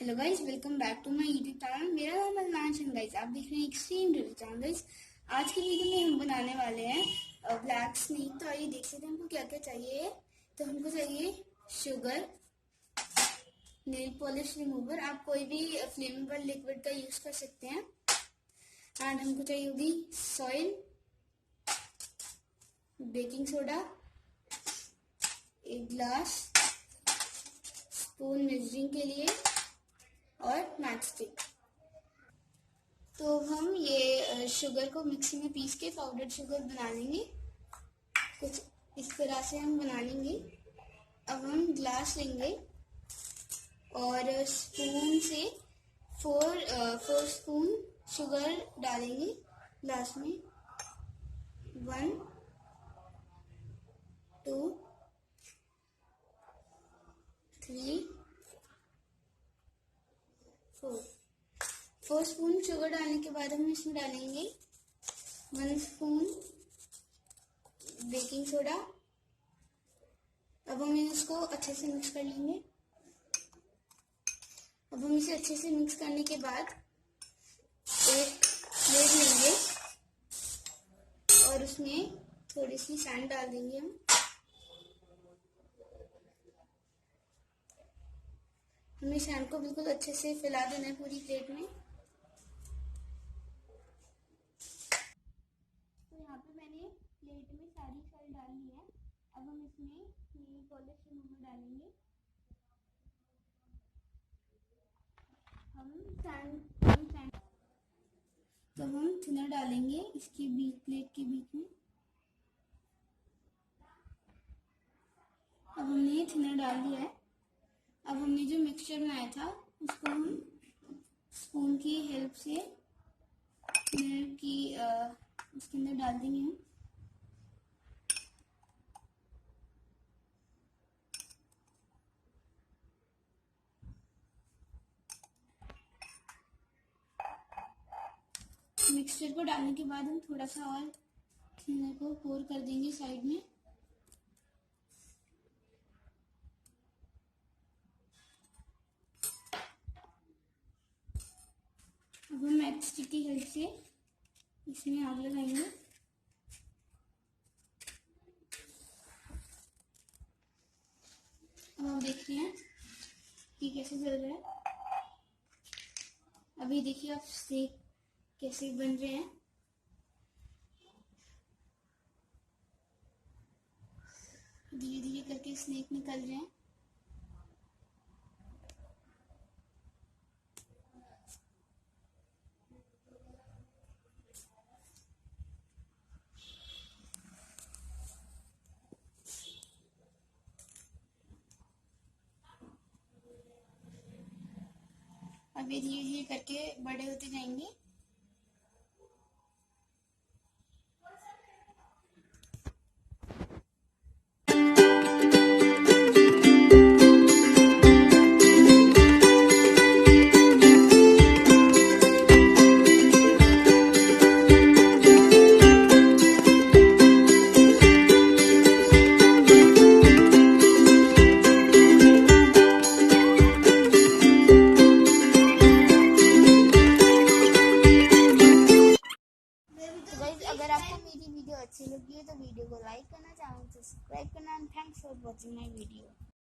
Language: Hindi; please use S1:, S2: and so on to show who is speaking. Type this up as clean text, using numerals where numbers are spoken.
S1: Hello guys, welcome back to my YouTube channel. मेरा नाम है गाइस, आप देख रहे हैं एक्सट्रीम डूअर चैनल। गाइस, आज की वीडियो में हम बनाने वाले हैं ब्लैक स्नेक। तो आइए देख सकते हैं हमको क्या क्या चाहिए। तो हमको चाहिए शुगर, नेल पॉलिश रिमूवर, आप कोई भी फ्लेमेबल लिक्विड का यूज कर सकते हैं। एंड हमको चाहिए होगी सॉइल, बेकिंग सोडा, एक ग्लास, स्पून मेजरिंग के लिए और मैच स्टिक। तो हम ये शुगर को मिक्सी में पीस के पाउडर शुगर बना लेंगे। कुछ इस तरह से हम बना लेंगे। अब हम ग्लास लेंगे और स्पून से फोर स्पून शुगर डालेंगे ग्लास में। 1 2 3 4 स्पून शुगर डालने के बाद हम इसमें डालेंगे 1 स्पून बेकिंग सोडा। अब हम इसको अच्छे से मिक्स कर लेंगे। अब हम इसे अच्छे से मिक्स करने के बाद एक प्लेट लेंगे और उसमें थोड़ी सी सैंड डाल देंगे। हमें सैंड को बिल्कुल अच्छे से फैला देना है पूरी प्लेट में। तो यहाँ पे मैंने प्लेट में सारी सैंड डाल ली है। अब हम इसमें नेल पॉलिश रिमूवर डालेंगे। तो हम थिनर डालेंगे इसके बीच, प्लेट के बीच में। अब हमने थिनर डाल दिया है। अब हमने जो मिक्सचर बनाया था उसको हम स्पून की हेल्प से थिनर की उसके अंदर डाल देंगे हम। मिक्सचर को डालने के बाद हम थोड़ा सा और थिनर को पोर कर देंगे साइड में। अब हम मैच स्टिक की हेल्प से इसमें आग लगाएंगे। अब आप देख रहे हैं कि कैसे जल रहा है। अभी देखिए आप स्नेक कैसे बन रहे हैं। धीरे धीरे करके स्नेक निकल रहे हैं। अभी धीरे धीरे करके बड़े होते जाएंगे। अगर आपको मेरी वीडियो अच्छी लगी है तो वीडियो को लाइक करना, चैनल को सब्सक्राइब करना। And thanks for watching my video.